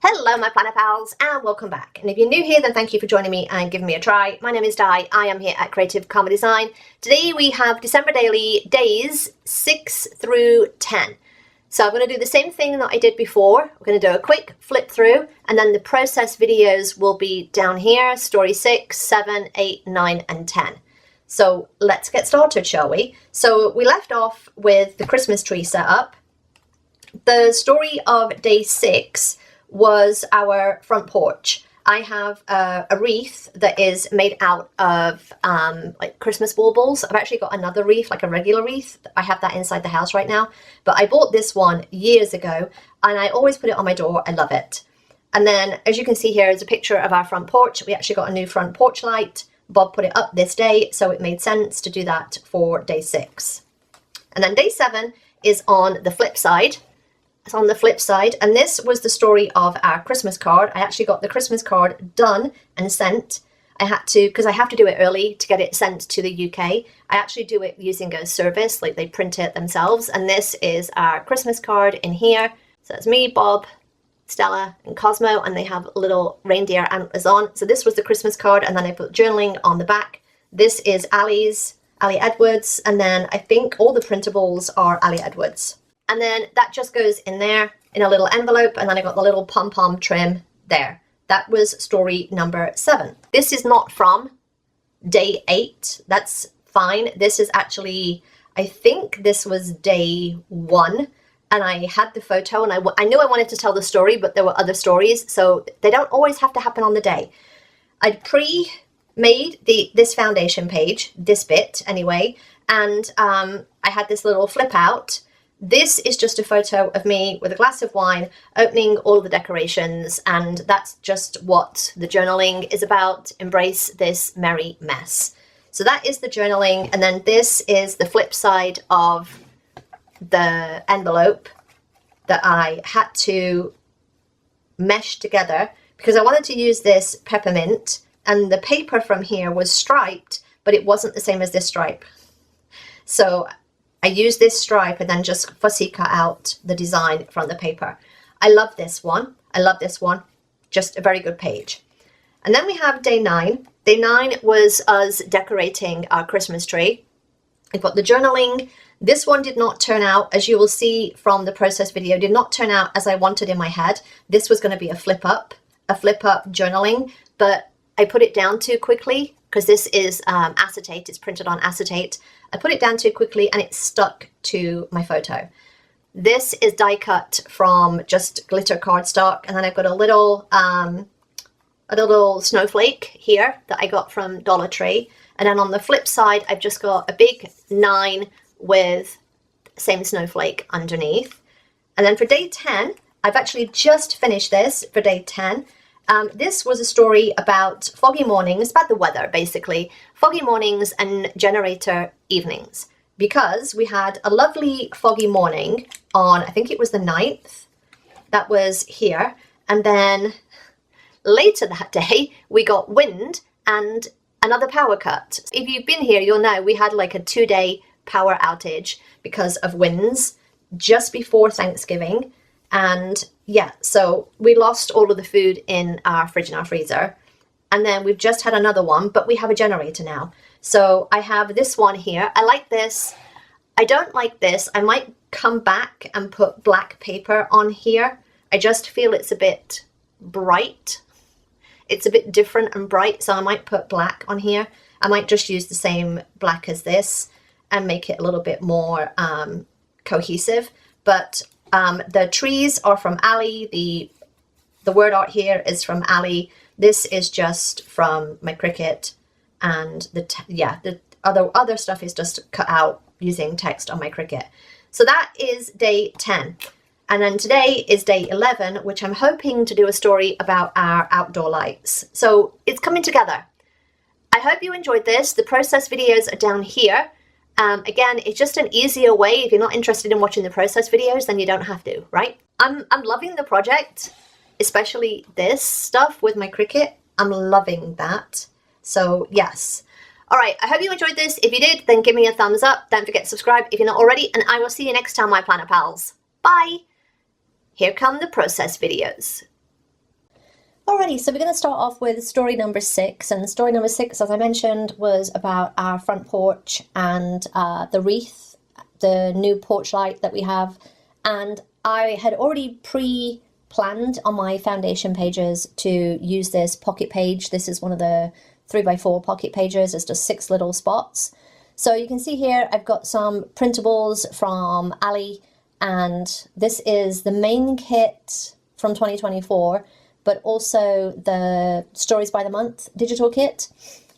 Hello my planner pals and welcome back, and if you're new here then thank you for joining me and giving me a try. My name is Di, I am here at Creative Karma Design. Today we have December daily days 6 through 10. So I'm going to do the same thing that I did before. We're going to do a quick flip through and then the process videos will be down here, story 6, 7, 8, 9 and 10. So let's get started, shall we? So we left off with the Christmas tree setup. The story of day 6 was our front porch. I have a wreath that is made out of like Christmas baubles. I've actually got another wreath, like a regular wreath. I have that inside the house right now, but I bought this one years ago and I always put it on my door. I love it. And then as you can see here is a picture of our front porch. We actually got a new front porch light. Bob put it up this day, so it made sense to do that for day 6. And then day 7 is on the flip side. It's on the flip side, and this was the story of our Christmas card. I actually got the Christmas card done and sent. I had to, because I have to do it early to get it sent to the UK. I actually do it using a service, like they print it themselves. And this is our Christmas card in here. So it's me, Bob, Stella and Cosmo, and they have little reindeer antlers on. So this was the Christmas card, and then I put journaling on the back. This is Ali Edwards, and then I think all the printables are Ali Edwards. And then that just goes in there in a little envelope, and then I got the little pom-pom trim there. That was story number 7. This is not from day 8. That's fine. This is actually, I think this was day 1, and I had the photo, and I knew I wanted to tell the story, but there were other stories, so they don't always have to happen on the day. I'd pre-made this foundation page, this bit anyway, and I had this little flip out. This is just a photo of me with a glass of wine opening all of the decorations, and that's just what the journaling is about. Embrace this merry mess. So that is the journaling, and then this is the flip side of the envelope that I had to mesh together because I wanted to use this peppermint, and the paper from here was striped, but it wasn't the same as this stripe. So I used this stripe and then just fussy cut out the design from the paper. I love this one. I love this one. Just a very good page. And then we have day 9. Day 9 was us decorating our Christmas tree. I've got the journaling. This one did not turn out, as you will see from the process video, did not turn out as I wanted in my head. This was going to be a flip up journaling, but I put it down too quickly because this is acetate. It's printed on acetate. I put it down too quickly and it stuck to my photo. This is die cut from just glitter cardstock, and then I've got a little snowflake here that I got from Dollar Tree. And then on the flip side, I've just got a big 9 with same snowflake underneath. And then for day 10, I've actually just finished this for day 10. This was a story about foggy mornings, about the weather basically, foggy mornings and generator evenings, because we had a lovely foggy morning on, I think it was the 9th, that was here, and then later that day we got wind and another power cut. If you've been here, you'll know we had like a 2-day power outage because of winds just before Thanksgiving. And yeah, so we lost all of the food in our fridge and our freezer. And then we've just had another one, but we have a generator now. So I have this one here. I like this. I don't like this. I might come back and put black paper on here. I just feel it's a bit bright. It's a bit different and bright, so I might put black on here. I might just use the same black as this and make it a little bit more cohesive. But the trees are from Ali. The word art here is from Ali. This is just from my Cricut, and the other stuff is just cut out using text on my Cricut. So that is day 10. And then today is day 11, which I'm hoping to do a story about our outdoor lights. So it's coming together. I hope you enjoyed this. The process videos are down here. Again, it's just an easier way. If you're not interested in watching the process videos, then you don't have to, right? I'm loving the project, especially this stuff with my Cricut. I'm loving that. So yes. All right, I hope you enjoyed this. If you did, then give me a thumbs up. Don't forget to subscribe if you're not already, and I will see you next time, my planner pals. Bye. Here come the process videos. Alrighty, so we're going to start off with story number 6, and story number 6, as I mentioned, was about our front porch and the wreath, the new porch light that we have, and I had already pre-planned on my foundation pages to use this pocket page. This is one of the 3x4 pocket pages. It's just 6 little spots. So you can see here I've got some printables from Ali, and this is the main kit from 2024, but also the Stories by the Month digital kit.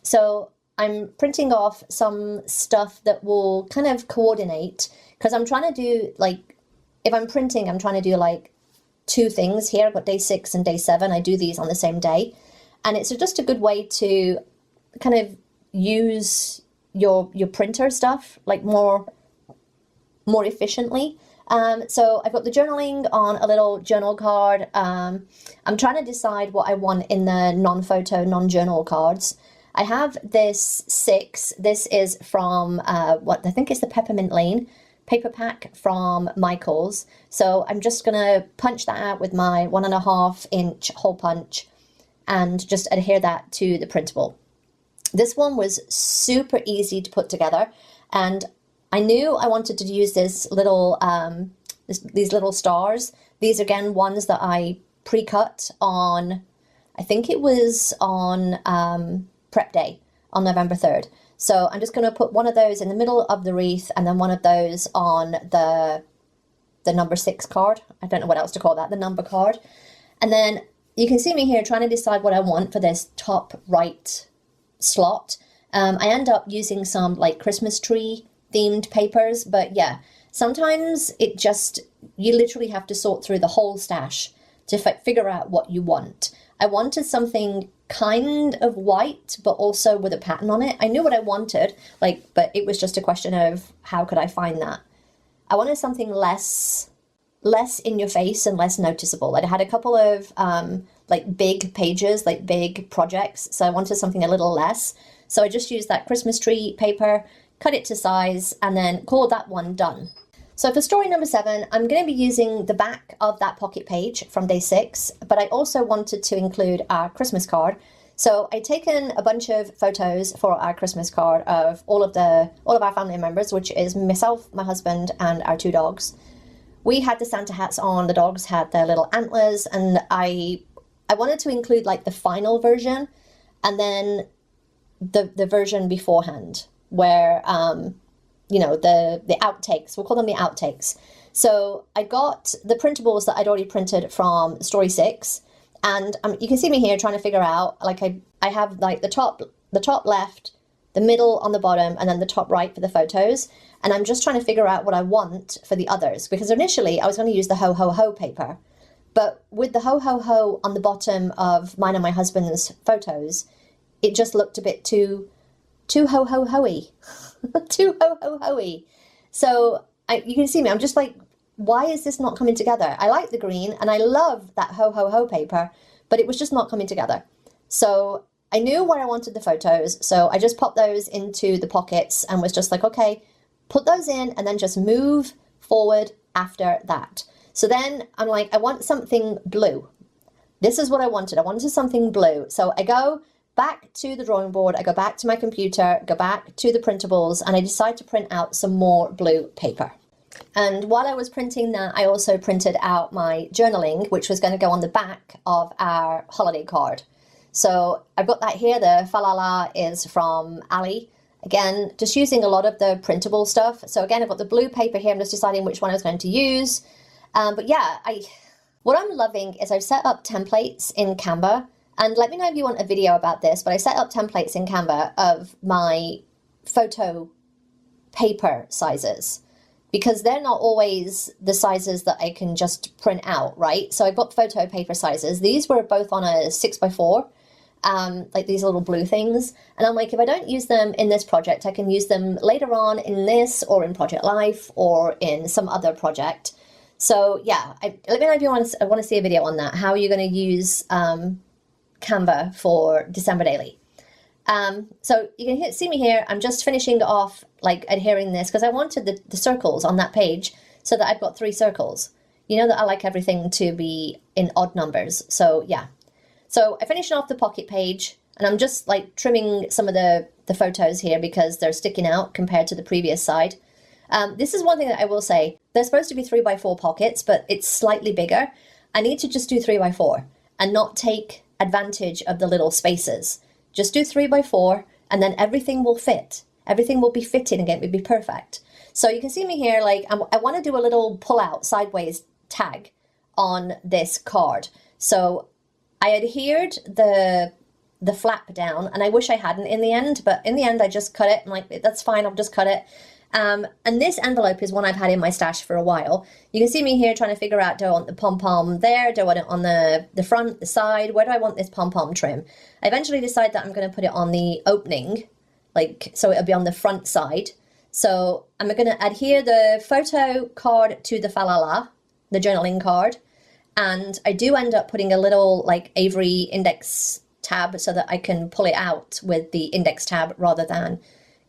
So I'm printing off some stuff that will kind of coordinate, because I'm trying to do, like, if I'm printing, I'm trying to do like 2 things here. I've got day 6 and day 7. I do these on the same day. And it's just a good way to kind of use your printer stuff like more efficiently. So I've got the journaling on a little journal card. I'm trying to decide what I want in the non-photo, non-journal cards. I have this 6. This is from, what I think is the Peppermint Lane paper pack from Michael's. So I'm just going to punch that out with my 1.5 inch hole punch and just adhere that to the printable. This one was super easy to put together, and I knew I wanted to use this little, these little stars. These, again, ones that I pre-cut on, I think it was on prep day on November 3rd. So I'm just going to put one of those in the middle of the wreath, and then one of those on the number 6 card. I don't know what else to call that, the number card. And then you can see me here trying to decide what I want for this top right slot. I end up using some like Christmas tree themed papers, but yeah, sometimes it just, you literally have to sort through the whole stash to figure out what you want. I wanted something kind of white, but also with a pattern on it. I knew what I wanted, like, but it was just a question of how could I find that. I wanted something less in your face and less noticeable. Like, I had a couple of like big pages, like big projects, so I wanted something a little less. So I just used that Christmas tree paper, cut it to size, and then called that one done. So for story number 7, I'm going to be using the back of that pocket page from day 6, but I also wanted to include our Christmas card. So I'd taken a bunch of photos for our Christmas card of all of our family members, which is myself, my husband, and our 2 dogs. We had the Santa hats on, the dogs had their little antlers, and I wanted to include like the final version and then the version beforehand where you know, the outtakes, we'll call them the outtakes. So I got the printables that I'd already printed from story 6, and you can see me here trying to figure out, like, I have like the top left, the middle on the bottom, and then the top right for the photos, and I'm just trying to figure out what I want for the others, because initially I was going to use the ho ho ho paper, but with the ho ho ho on the bottom of mine and my husband's photos, it just looked a bit too ho ho ho-y. Too ho ho ho-y. So you can see me, I'm just like, why is this not coming together? I like the green and I love that ho ho ho paper, but it was just not coming together. So I knew where I wanted the photos, so I just popped those into the pockets and was just like, okay, put those in and then just move forward after that. So then I'm like, I want something blue. This is what I wanted. I wanted something blue. So I go back to the drawing board, I go back to my computer, go back to the printables, and I decide to print out some more blue paper. And while I was printing that, I also printed out my journaling, which was going to go on the back of our holiday card. So I've got that here. The Falala is from Ali. Again, just using a lot of the printable stuff. So again, I've got the blue paper here. I'm just deciding which one I was going to use. But yeah, what I'm loving is I've set up templates in Canva. And let me know if you want a video about this, but I set up templates in Canva of my photo paper sizes, because they're not always the sizes that I can just print out, right? So I've got photo paper sizes. These were both on a 6x4, like these little blue things. And I'm like, if I don't use them in this project, I can use them later on in this or in Project Life or in some other project. So yeah, let me know if you want to see a video on that. How are you going to use Canva for December Daily? So you can see me here. I'm just finishing off, like, adhering this because I wanted the circles on that page so that I've got 3 circles. You know that I like everything to be in odd numbers. So yeah. So I finished off the pocket page, and I'm just like trimming some of the photos here because they're sticking out compared to the previous side. This is one thing that I will say. They're supposed to be 3x4 pockets, but it's slightly bigger. I need to just do 3x4 and not take advantage of the little spaces. Just do 3x4 and then everything will fit. Everything will be fitting again, it will be perfect. So you can see me here, like I want to do a little pull out sideways tag on this card. So I adhered the flap down, and I wish I hadn't in the end, but in the end I just cut it. I'm like, that's fine, I'll just cut it. And this envelope is one I've had in my stash for a while. You can see me here trying to figure out, do I want the pom-pom there? Do I want it on the front, the side? Where do I want this pom-pom trim? I eventually decided that I'm going to put it on the opening, like, so it'll be on the front side. So I'm going to adhere the photo card to the falala, the journaling card. And I do end up putting a little like Avery index tab so that I can pull it out with the index tab rather than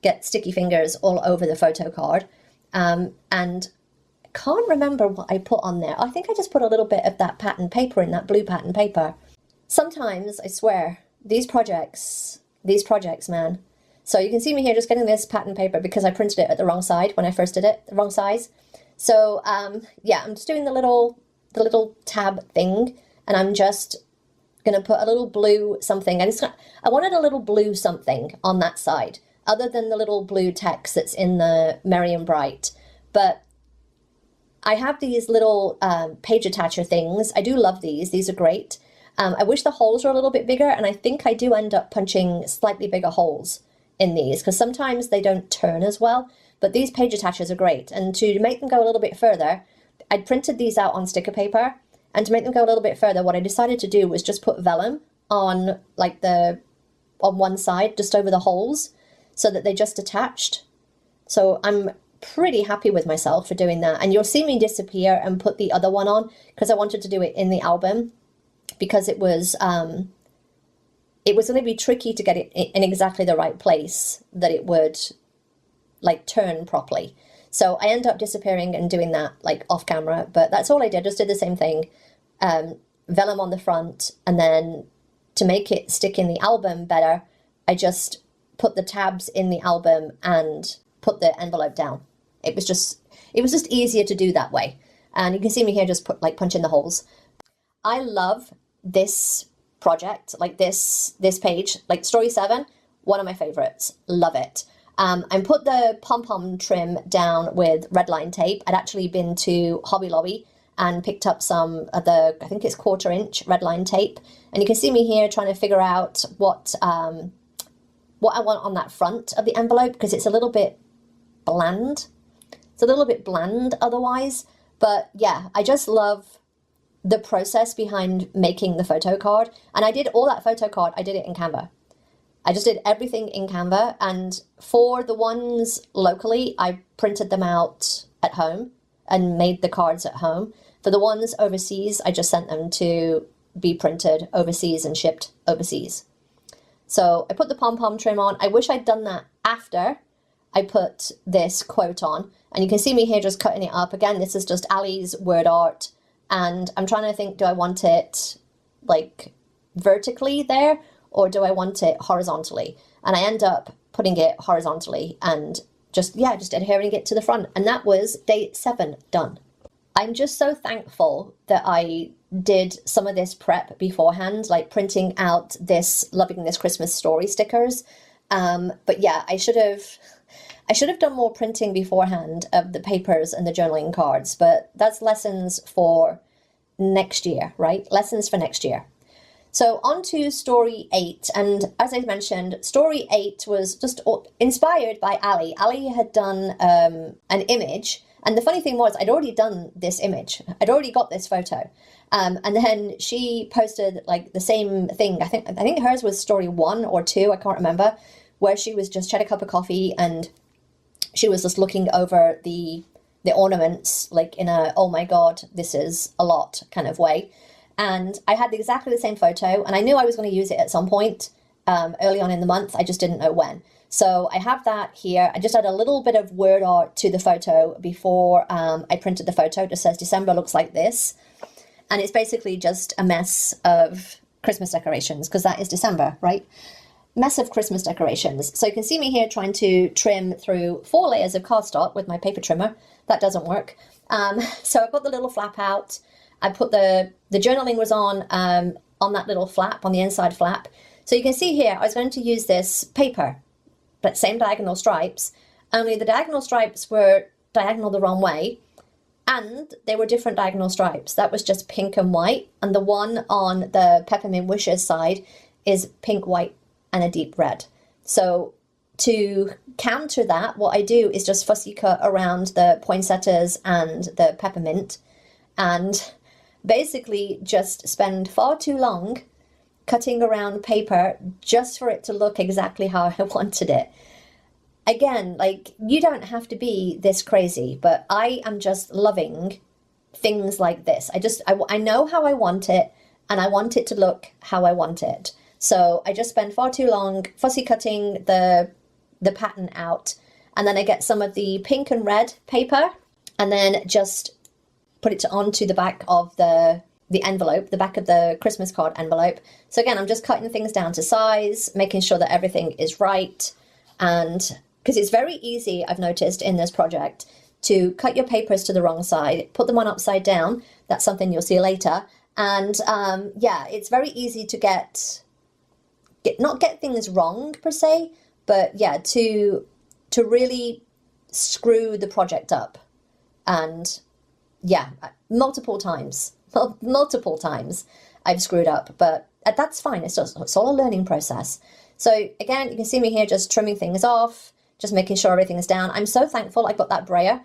get sticky fingers all over the photo card. And I can't remember what I put on there. I think I just put a little bit of that pattern paper in, that blue pattern paper. Sometimes, I swear, these projects, man. So you can see me here just getting this pattern paper because I printed it at the wrong side when I first did it, the wrong size. So yeah, I'm just doing the little tab thing, and I'm just gonna put a little blue something. I wanted a little blue something on that side, other than the little blue text that's in the Merry and Bright. But I have these little page attacher things. I do love these. These are great. I wish the holes were a little bit bigger, and I think I do end up punching slightly bigger holes in these because sometimes they don't turn as well. But these page attachers are great. And to make them go a little bit further, I'd printed these out on sticker paper. And to make them go a little bit further, what I decided to do was just put vellum on like on one side, just over the holes, so that they just attached. So I'm pretty happy with myself for doing that. And you'll see me disappear and put the other one on because I wanted to do it in the album because it was going to be tricky to get it in exactly the right place that it would like turn properly. So I end up disappearing and doing that like off camera, but that's all I did. Just did the same thing, vellum on the front, and then to make it stick in the album better, I just put the tabs in the album and put the envelope down. It was just easier to do that way. And you can see me here just punching the holes. I love this project, like this page, like Story 7, one of my favorites. Love it. I put the pom-pom trim down with red line tape. I'd actually been to Hobby Lobby and picked up some of the, I think it's 1/4 inch red line tape. And you can see me here trying to figure out what I want on that front of the envelope because it's a little bit bland. It's a little bit bland otherwise. But yeah, I just love the process behind making the photo card. And I did all that photo card, I did it in Canva. I just did everything in Canva, and for the ones locally, I printed them out at home and made the cards at home. For the ones overseas, I just sent them to be printed overseas and shipped overseas. So I put the pom-pom trim on. I wish I'd done that after I put this quote on. And you can see me here just cutting it up. Again, this is just Ali's word art. And I'm trying to think, do I want it like vertically there? Or do I want it horizontally? And I end up putting it horizontally and just adhering it to the front. And that was day 7 done. I'm just so thankful that I did some of this prep beforehand, like printing out this Loving This Christmas Story stickers. But yeah, I should have done more printing beforehand of the papers and the journaling cards, but that's lessons for next year, right? Lessons for next year. So on to story 8, and as I mentioned, story 8 was just inspired by Ali. Ali had done an image, and the funny thing was I'd already done this image. I'd already got this photo, and then she posted like the same thing. I think hers was story 1 or 2, I can't remember, where she had a cup of coffee and she was just looking over the ornaments like in a, oh my God, this is a lot kind of way. And I had exactly the same photo, and I knew I was going to use it at some point early on in the month. I just didn't know when. So I have that here. I just add a little bit of word art to the photo before I printed the photo. It just says December looks like this. And it's basically just a mess of Christmas decorations, because that is December, right? Mess of Christmas decorations. So you can see me here trying to trim through 4 layers of cardstock with my paper trimmer. That doesn't work. So I've got the little flap out. I put the journaling was on that little flap, on the inside flap. So you can see here, I was going to use this paper, but same diagonal stripes, only the diagonal stripes were diagonal the wrong way, and they were different diagonal stripes. That was just pink and white, and the one on the Peppermint Wishes side is pink, white, and a deep red. So to counter that, what I do is just fussy cut around the poinsettias and the peppermint, and basically just spend far too long cutting around paper just for it to look exactly how I wanted it. Again, like, you don't have to be this crazy, but I am just loving things like this. I know how I want it, and I want it to look how I want it. So I just spend far too long fussy cutting the pattern out, and then I get some of the pink and red paper and then just put it onto the back of the envelope, the back of the Christmas card envelope. So again, I'm just cutting things down to size, making sure that everything is right. And because it's very easy, I've noticed in this project, to cut your papers to the wrong side, put them on upside down. That's something you'll see later. And yeah, it's very easy to not get things wrong per se, but yeah, to really screw the project up. And yeah, multiple times I've screwed up, but that's fine. It's all a learning process. So again, you can see me here just trimming things off, just making sure everything's down. I'm so thankful I've got that brayer.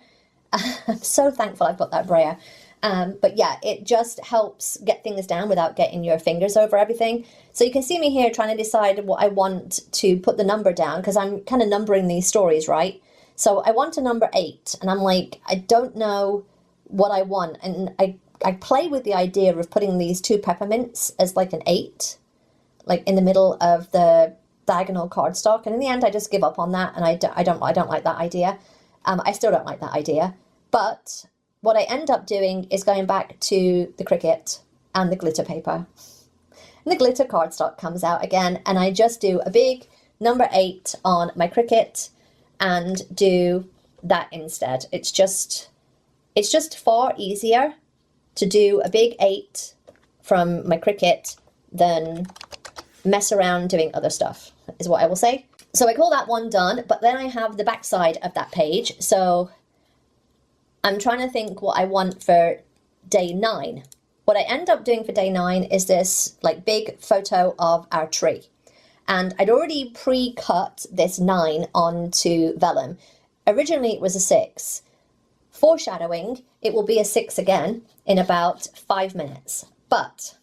I'm so thankful I've got that brayer. But yeah, it just helps get things down without getting your fingers over everything. So you can see me here trying to decide what I want to put the number down, because I'm kind of numbering these stories, right? So I want a number 8, and I'm like, I don't know what I want. And I play with the idea of putting these 2 peppermints as like an 8, like in the middle of the diagonal cardstock. And in the end, I just give up on that, and I don't like that idea. I still don't like that idea. But what I end up doing is going back to the Cricut and the glitter paper. And the glitter cardstock comes out again, and I just do a big number 8 on my Cricut and do that instead. It's just far easier to do a big 8 from my Cricut than mess around doing other stuff, is what I will say. So I call that one done, but then I have the back side of that page. So I'm trying to think what I want for day 9. What I end up doing for day 9 is this like big photo of our tree. And I'd already pre-cut this 9 onto vellum. Originally it was a 6. Foreshadowing, it will be a 6 again in about 5 minutes. But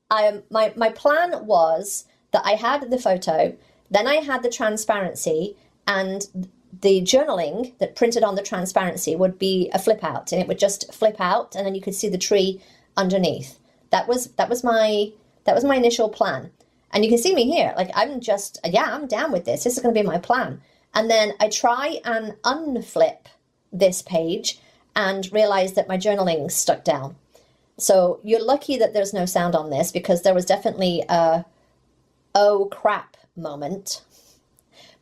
my plan was that I had the photo, then I had the transparency, and the journaling that printed on the transparency would be a flip out, and it would just flip out, and then you could see the tree underneath. That was my initial plan. And you can see me here, like I'm down with this. This is going to be my plan. And then I try and unflip this page and realize that my journaling stuck down. So you're lucky that there's no sound on this, because there was definitely a oh crap moment,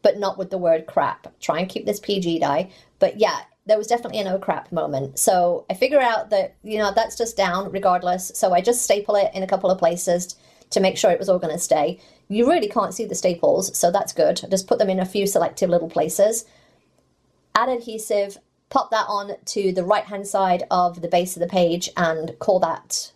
but not with the word crap. Try and keep this PG, Di. But yeah, there was definitely an oh crap moment. So I figure out that, that's just down regardless. So I just staple it in a couple of places to make sure it was all going to stay. You really can't see the staples, so that's good. Just put them in a few selective little places. Add adhesive, pop that on to the right-hand side of the base of the page and call that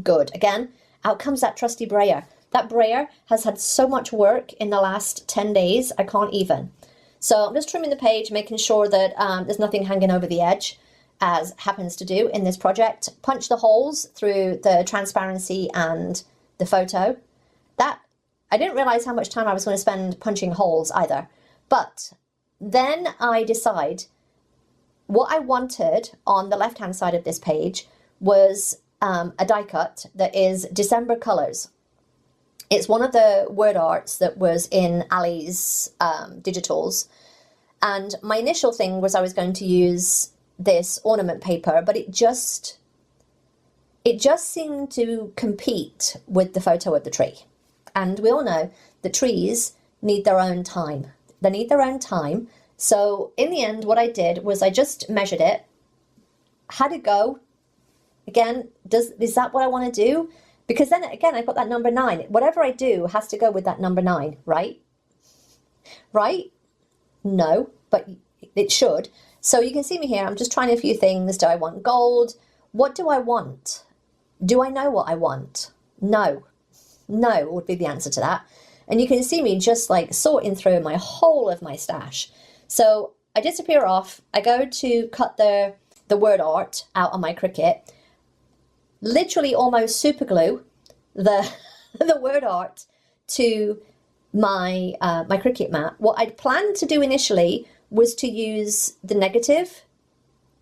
good. Again, out comes that trusty brayer. That brayer has had so much work in the last 10 days, I can't even. So I'm just trimming the page, making sure that there's nothing hanging over the edge, as happens to do in this project. Punch the holes through the transparency and the photo. That, I didn't realize how much time I was going to spend punching holes either. But then I decide what I wanted on the left-hand side of this page was a die cut that is December colors. It's one of the word arts that was in Ali's digitals. And my initial thing was I was going to use this ornament paper, but it just it just seemed to compete with the photo of the tree. And we all know the trees need their own time. They need their own time. So in the end, what I did was I just measured it. How'd it go? Again, is that what I want to do? Because then again, I got that number 9. Whatever I do has to go with that number 9, right? Right? No, but it should. So you can see me here. I'm just trying a few things. Do I want gold? What do I want? Do I know what I want? No. No would be the answer to that. And you can see me just like sorting through my whole of my stash. So I disappear off. I go to cut the word art out on my Cricut. Literally almost super glue the word art to my my Cricut mat. What I'd planned to do initially was to use the negative.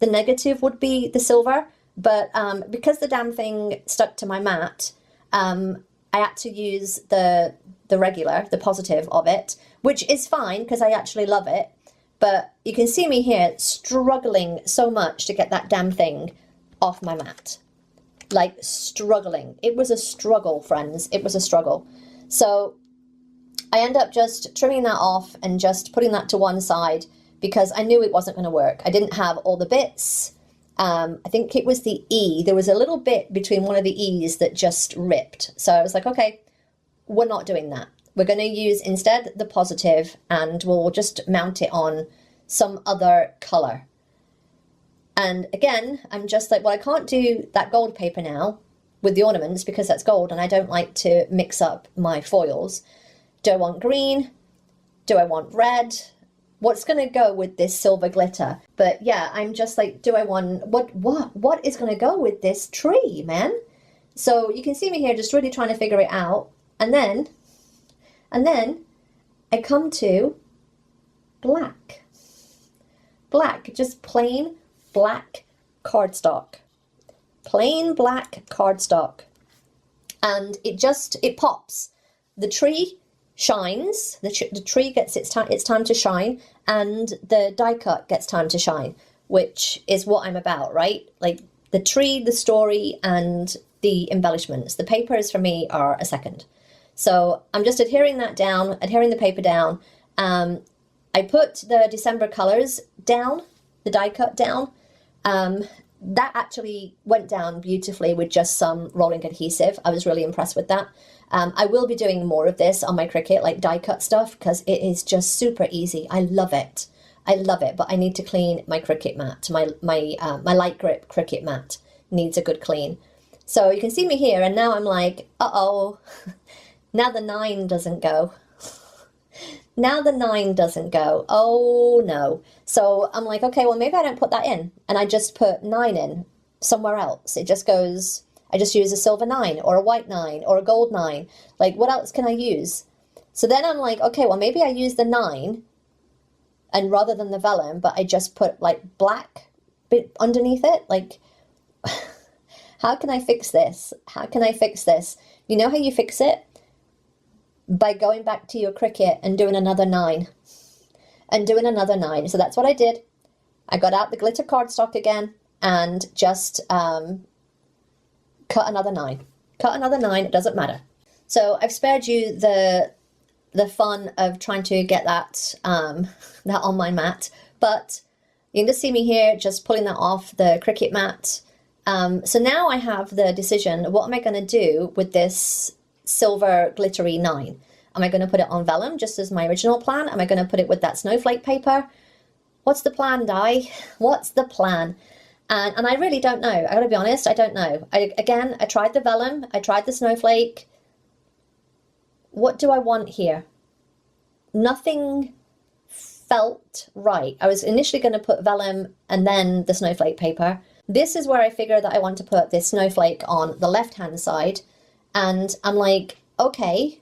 The negative would be the silver, but because the damn thing stuck to my mat, I had to use the regular, the positive of it, which is fine because I actually love it. But you can see me here struggling so much to get that damn thing off my mat. Like struggling. It was a struggle, friends. It was a struggle. So I end up just trimming that off and just putting that to one side because I knew it wasn't going to work. I didn't have all the bits. I think it was the E. There was a little bit between one of the E's that just ripped. So I was like, okay, we're not doing that. We're going to use instead the positive and we'll just mount it on some other color. And again, I'm just like, well, I can't do that gold paper now with the ornaments because that's gold and I don't like to mix up my foils. Do I want green? Do I want red? What's going to go with this silver glitter? But yeah, I'm just like, do I want, what is going to go with this tree, man? So you can see me here just really trying to figure it out. And then I come to black. Black, just plain black cardstock. Plain black cardstock. And it pops. The tree shines, the tree gets its time to shine, and the die cut gets time to shine, which is what I'm about, right? Like the tree, the story, and the embellishments. The papers for me are a second. So I'm just adhering the paper down. I put the December colors down, the die cut down. That actually went down beautifully with just some rolling adhesive. I was really impressed with that. I will be doing more of this on my Cricut, like die cut stuff, because it is just super easy. I love it. I love it, but I need to clean my Cricut mat. My light grip Cricut mat needs a good clean. So you can see me here, and now I'm like, uh-oh, now the 9 doesn't go. Now the 9 doesn't go. Oh no. So I'm like, okay, well maybe I don't put that in. And I just put 9 in somewhere else. It just goes, I just use a silver 9 or a white 9 or a gold 9. Like what else can I use? So then I'm like, okay, well maybe I use the 9 and rather than the vellum, but I just put like black bit underneath it. Like, how can I fix this? How can I fix this? You know how you fix it? By going back to your Cricut and doing another 9 and doing another 9. So that's what I did. I got out the glitter cardstock again and just cut another 9. Cut another 9, it doesn't matter. So I've spared you the fun of trying to get that that on my mat, but you can just see me here just pulling that off the Cricut mat. So now I have the decision, what am I going to do with this silver glittery 9? Am I going to put it on vellum just as my original plan? Am I going to put it with that snowflake paper? What's the plan, Di? What's the plan? And I really don't know. I gotta be honest, I don't know. I tried the vellum, I tried the snowflake. What do I want here? Nothing felt right. I was initially going to put vellum and then the snowflake paper. This is where I figure that I want to put this snowflake on the left-hand side. And I'm like, okay,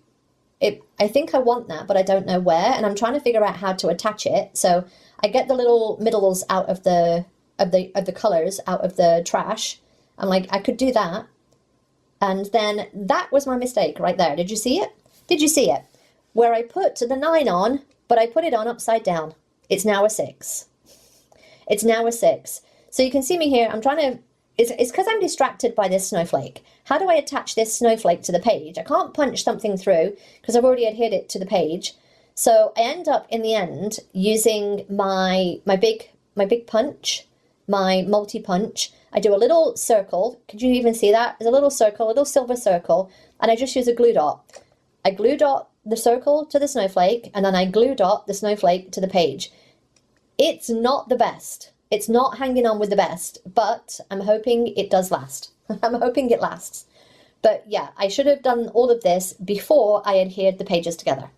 I think I want that, but I don't know where. And I'm trying to figure out how to attach it. So I get the little middles out of the colors out of the trash. I'm like, I could do that. And then that was my mistake right there. Did you see it? Did you see it? Where I put the 9 on, but I put it on upside down. It's now a 6. It's now a 6. So you can see me here. I'm trying to It's because I'm distracted by this snowflake. How do I attach this snowflake to the page? I can't punch something through because I've already adhered it to the page. So I end up in the end using my big punch, my multi-punch. I do a little circle. Could you even see that? There's a little circle, a little silver circle, and I just use a glue dot. I glue dot the circle to the snowflake, and then I glue dot the snowflake to the page. It's not the best. It's not hanging on with the best, but I'm hoping it does last. I'm hoping it lasts. But yeah, I should have done all of this before I adhered the pages together.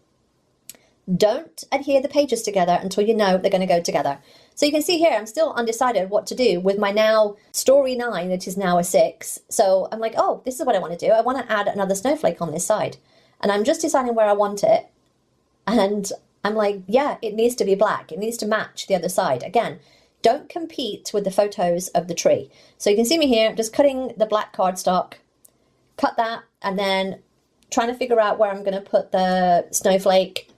Don't adhere the pages together until you know they're going to go together. So you can see here, I'm still undecided what to do with my now story 9, that is now a 6. So I'm like, oh, this is what I want to do. I want to add another snowflake on this side. And I'm just deciding where I want it. And I'm like, yeah, it needs to be black. It needs to match the other side. Again, don't compete with the photos of the tree. So you can see me here, I'm just cutting the black cardstock, cut that, and then trying to figure out where I'm going to put the snowflake.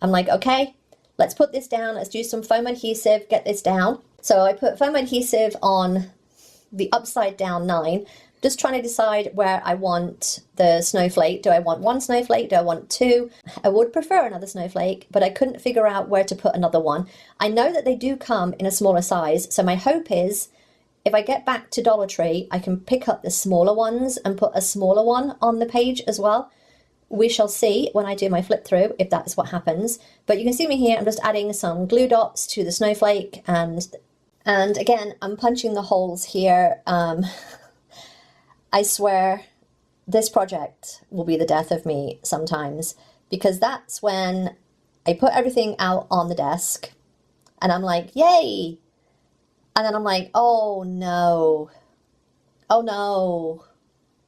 I'm like, okay, let's put this down. Let's do some foam adhesive, get this down. So I put foam adhesive on the upside down 9, just trying to decide where I want the snowflake. Do I want 1 snowflake? Do I want 2? I would prefer another snowflake, but I couldn't figure out where to put another one. I know that they do come in a smaller size, so my hope is if I get back to Dollar Tree, I can pick up the smaller ones and put a smaller one on the page as well. We shall see when I do my flip through if that's what happens. But you can see me here, I'm just adding some glue dots to the snowflake, and again, I'm punching the holes here. I swear this project will be the death of me sometimes, because that's when I put everything out on the desk and I'm like, yay! And then I'm like, oh no,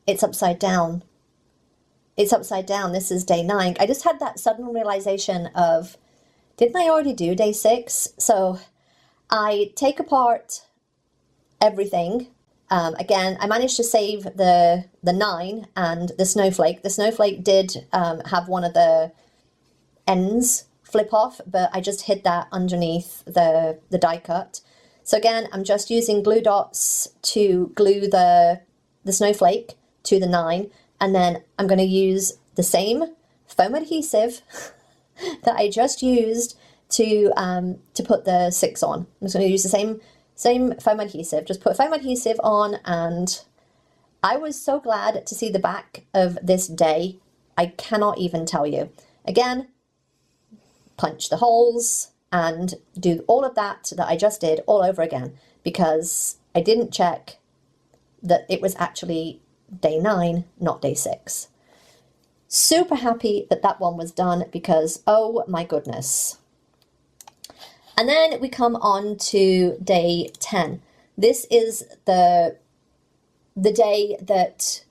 it's upside down. It's upside down. This is day 9. I just had that sudden realization of, didn't I already do day 6? So I take apart everything. Again, I managed to save the 9 and the snowflake. The snowflake did have one of the ends flip off, but I just hid that underneath the die cut. So again, I'm just using glue dots to glue the snowflake to the 9, and then I'm going to use the same foam adhesive that I just used to put the 6 on. I'm just going to use the same foam adhesive, just put foam adhesive on, and I was so glad to see the back of this day. I cannot even tell you. Again, punch the holes and do all of that I just did all over again, because I didn't check that it was actually day 9, not day 6. Super happy that that one was done, because oh my goodness. And then we come on to day 10. This is the day that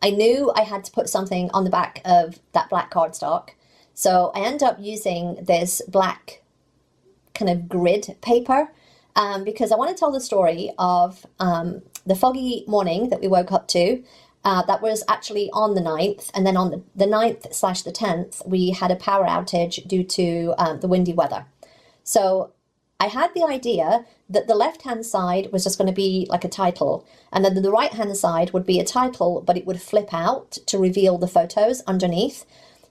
I knew I had to put something on the back of that black cardstock. So I end up using this black kind of grid paper because I want to tell the story of the foggy morning that we woke up to. That was actually on the 9th, and then on the 9th / the 10th, we had a power outage due to the windy weather. So I had the idea that the left-hand side was just going to be like a title, and then the right-hand side would be a title, but it would flip out to reveal the photos underneath.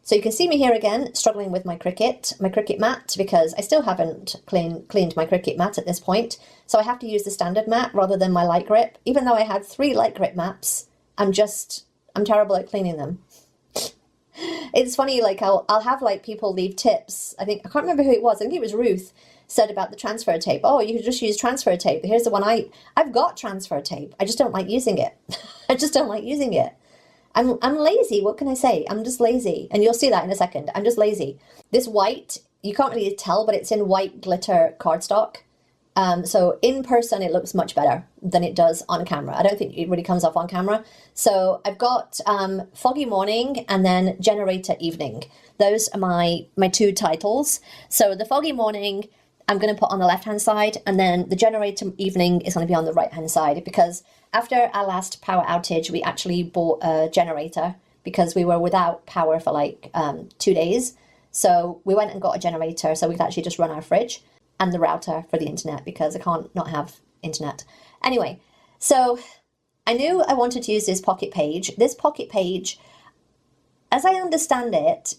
So you can see me here again, struggling with my Cricut mat, because I still haven't cleaned my Cricut mat at this point. So I have to use the standard mat rather than my light grip. Even though I had 3 light grip mats, I'm terrible at cleaning them. It's funny, like I'll have like people leave tips. I can't remember who it was. I think it was Ruth said about the transfer tape. Oh, you could just use transfer tape. Here's the one I've got transfer tape. I just don't like using it. I just don't like using it. I'm lazy. What can I say? I'm just lazy. And you'll see that in a second. I'm just lazy. This white, you can't really tell, but it's in white glitter cardstock. So in person, it looks much better than it does on camera. I don't think it really comes off on camera. So I've got Foggy Morning and then Generator Evening. Those are my 2 titles. So the Foggy Morning, I'm going to put on the left-hand side, and then the Generator Evening is going to be on the right-hand side, because after our last power outage, we actually bought a generator because we were without power for like 2 days. So we went and got a generator so we could actually just run our fridge, and the router for the internet, because I can't not have internet. Anyway, So I knew I wanted to use this pocket page. This pocket page, as I understand it,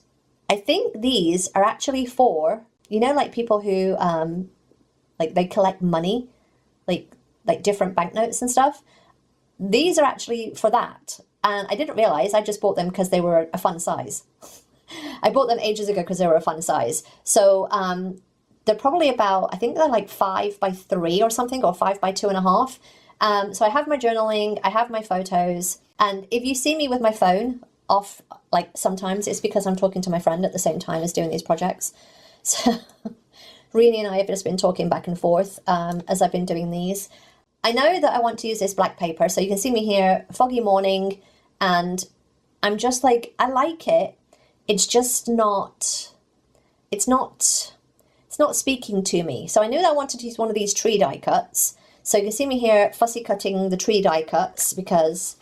I think these are actually for, you know, like people who, like they collect money, like different banknotes and stuff. These are actually for that. And I didn't realize, I just bought them because they were a fun size. I bought them ages ago because they were a fun size. So they're probably about, I think they're like 5 by 3 or something, or 5 by 2.5. So I have my journaling, I have my photos, and if you see me with my phone off, like sometimes it's because I'm talking to my friend at the same time as doing these projects. So Rini and I have just been talking back and forth as I've been doing these. I know that I want to use this black paper, so you can see me here, foggy morning, and I'm just like, I like it. It's just not, it's not speaking to me. So I knew that I wanted to use one of these tree die cuts. So you can see me here fussy cutting the tree die cuts, because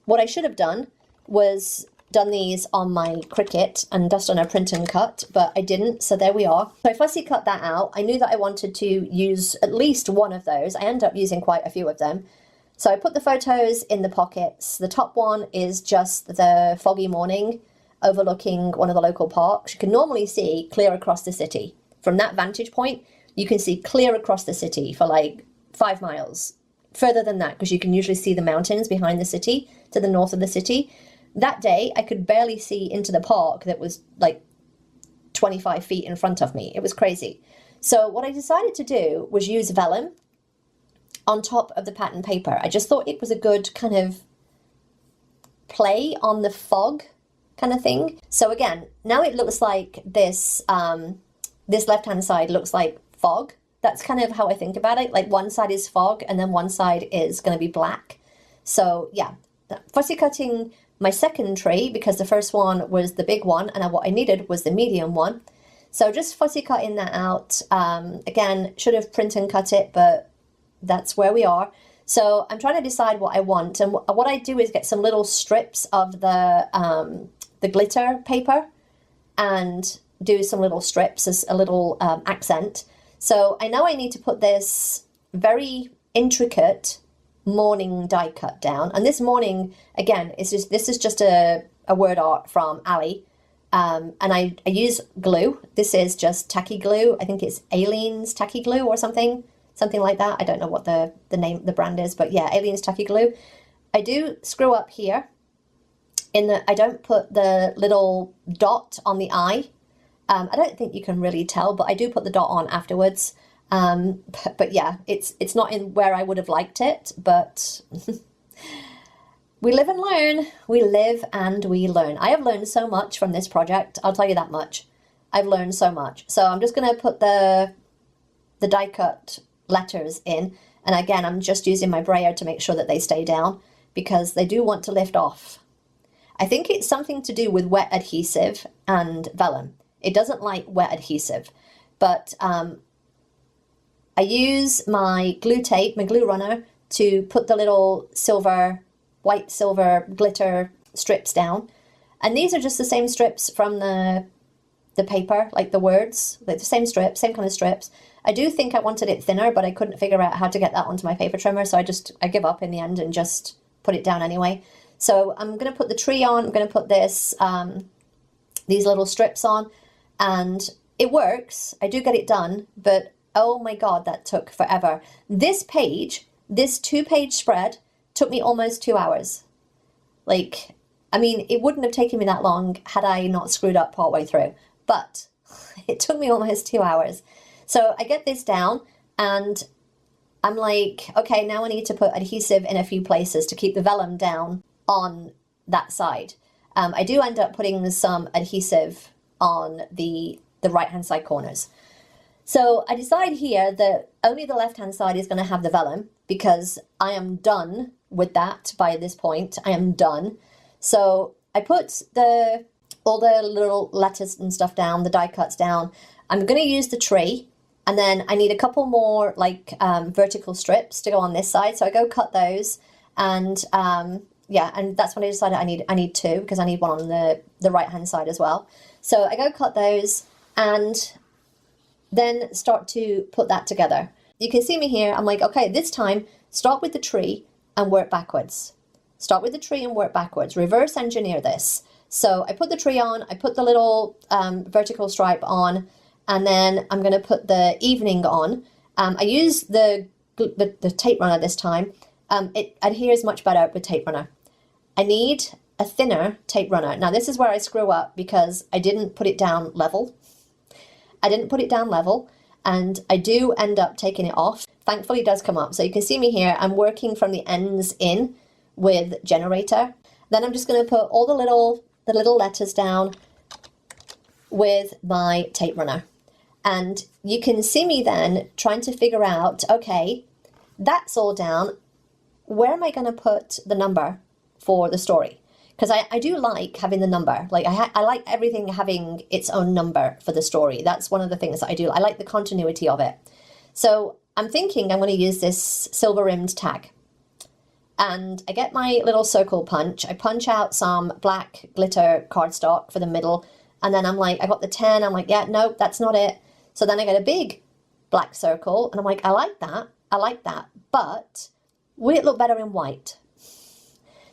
what I should have done was done these on my Cricut and just on a print and cut, but I didn't, so there we are. So I fussy cut that out. I knew that I wanted to use at least one of those. I end up using quite a few of them. So I put the photos in the pockets. The top one is just the foggy morning overlooking one of the local parks. You can normally see clear across the city. From that vantage point, you can see clear across the city for like 5 miles. Further than that, because you can usually see the mountains behind the city, to the north of the city. That day, I could barely see into the park that was like 25 feet in front of me. It was crazy. So what I decided to do was use vellum on top of the pattern paper. I just thought it was a good kind of play on the fog kind of thing. So again, now it looks like this, this left-hand side looks like fog. That's kind of how I think about it. Like one side is fog and then one side is going to be black. So yeah, fussy cutting my second tree because the first one was the big one and what I needed was the medium one. So just fussy cutting that out. Again, should have print and cut it, but that's where we are. So I'm trying to decide what I want. And what I do is get some little strips of the glitter paper and do some little strips as a little accent. So I know I need to put this very intricate morning die cut down, and this morning again this is just a word art from Ali, and I use glue. This is just tacky glue. I think it's Aleene's tacky glue or something like that. I don't know what the name, the brand is, but yeah, Aleene's tacky glue. I do screw up here in that I don't put the little dot on the eye. I don't think you can really tell, but I do put the dot on afterwards. But yeah, it's not in where I would have liked it, but we live and learn. We live and we learn. I have learned so much from this project. I'll tell you that much. I've learned so much. So I'm just going to put the die cut letters in. And again, I'm just using my brayer to make sure that they stay down because they do want to lift off. I think it's something to do with wet adhesive and vellum. It doesn't like wet adhesive, but I use my glue tape, my glue runner, to put the little white silver glitter strips down. And these are just the same strips from the paper, like the words, like the same strips, same kind of strips. I do think I wanted it thinner, but I couldn't figure out how to get that onto my paper trimmer, so I give up in the end and just put it down anyway. So I'm going to put the tree on, I'm going to put this, these little strips on, and it works. I do get it done, but oh my God, that took forever. This page, this 2-page spread took me almost 2 hours. Like, I mean, it wouldn't have taken me that long had I not screwed up partway through, but it took me almost 2 hours. So I get this down and I'm like, okay, now I need to put adhesive in a few places to keep the vellum down on that side. I do end up putting some adhesive on the right-hand side corners. So I decide here that only the left-hand side is going to have the vellum because I am done with that by this point. I am done. So I put all the little letters and stuff down, the die cuts down. I'm going to use the tree, and then I need a couple more like vertical strips to go on this side. So I go cut those, and yeah, and that's when I decided I need 2 because I need one on the right-hand side as well. So I go cut those and then start to put that together. You can see me here. I'm like, okay, this time start with the tree, and work backwards. Start with the tree and work backwards. Reverse engineer this. So I put the tree on, I put the little vertical stripe on, and then I'm going to put the evening on. I use the tape runner this time. It adheres much better with tape runner. I need a thinner tape runner. Now this is where I screw up because I didn't put it down level. And I do end up taking it off. Thankfully it does come up. So you can see me here, I'm working from the ends in with generator. Then I'm just going to put all the little letters down with my tape runner. And you can see me then trying to figure out, okay, that's all down. Where am I going to put the number for the story? Because I do like having the number. Like I like everything having its own number for the story. That's one of the things that I do. I like the continuity of it. So I'm thinking I'm going to use this silver rimmed tag. And I get my little circle punch. I punch out some black glitter cardstock for the middle. And then I'm like, I got the 10. I'm like, yeah, no, that's not it. So then I get a big black circle. And I'm like, I like that. But would it look better in white?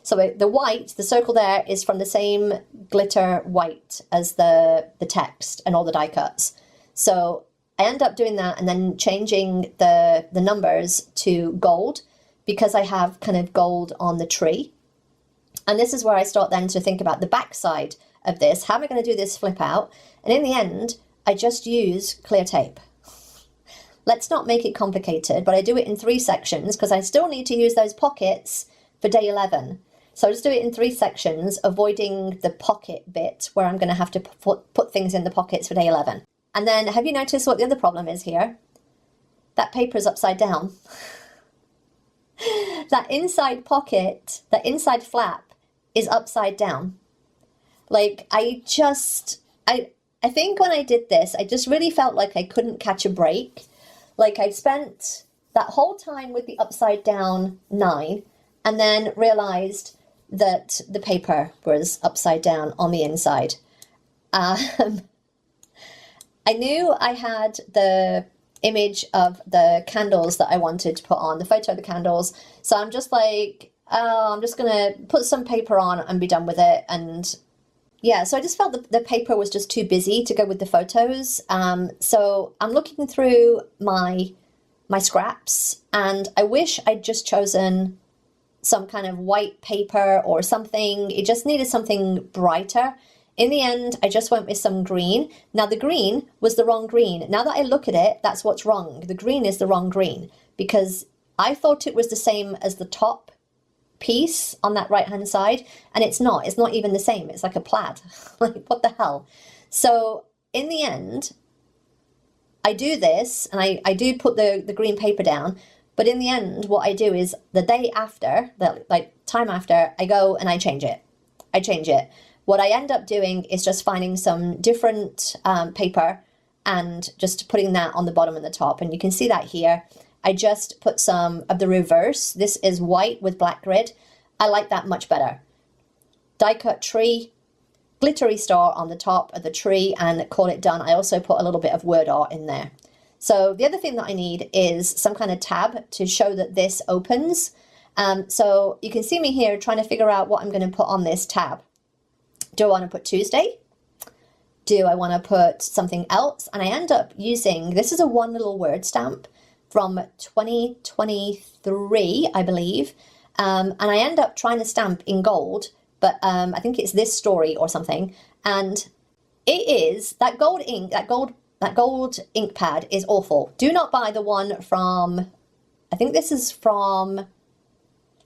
So the white, the circle there is from the same glitter white as the text and all the die cuts. So I end up doing that and then changing the numbers to gold because I have kind of gold on the tree. And this is where I start then to think about the back side of this. How am I going to do this flip out? And in the end, I just use clear tape. Let's not make it complicated, but I do it in 3 sections because I still need to use those pockets for day 11. So I just do it in 3 sections, avoiding the pocket bit where I'm going to have to put things in the pockets for day 11. And then have you noticed what the other problem is here? That paper is upside down. That inside pocket, that inside flap is upside down. Like I think when I did this, I just really felt like I couldn't catch a break. Like I spent that whole time with the upside down 9 and then realized that the paper was upside down on the inside. I knew I had the image of the candles that I wanted to put on, the photo of the candles. So I'm just like, oh, I'm just going to put some paper on and be done with it. And yeah, so I just felt the paper was just too busy to go with the photos. So I'm looking through my scraps and I wish I'd just chosen some kind of white paper or something. It just needed something brighter. In the end, I just went with some green. Now the green was the wrong green. Now that I look at it, that's what's wrong. The green is the wrong green because I thought it was the same as the top piece on that right hand side, and it's not. It's not even the same. It's like a plaid. Like what the hell? So in the end, I do this and I do put the green paper down. But in the end, what I do is the day after, time after, I go and I change it. What I end up doing is just finding some different paper and just putting that on the bottom and the top. And you can see that here. I just put some of the reverse. This is white with black grid. I like that much better. Die cut tree, glittery star on the top of the tree, and call it done. I also put a little bit of word art in there. So the other thing that I need is some kind of tab to show that this opens. So you can see me here trying to figure out what I'm going to put on this tab. Do I want to put Tuesday? Do I want to put something else? And I end up using, this is a one little word stamp from 2023, I believe. And I end up trying to stamp in gold, but I think it's this story or something. And it is, that gold ink, that gold ink pad is awful. Do not buy the one from, I think it's from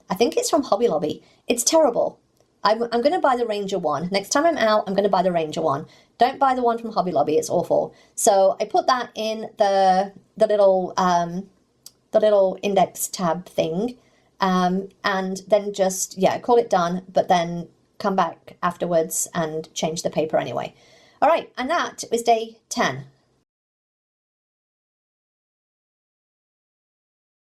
Hobby Lobby. It's terrible. I'm going to buy the Ranger one. Next time I'm out, I'm going to buy the Ranger one. Don't buy the one from Hobby Lobby. It's awful. So I put that in the little index tab thing, and then just, yeah, call it done, but then come back afterwards and change the paper anyway. All right, and that was day 10.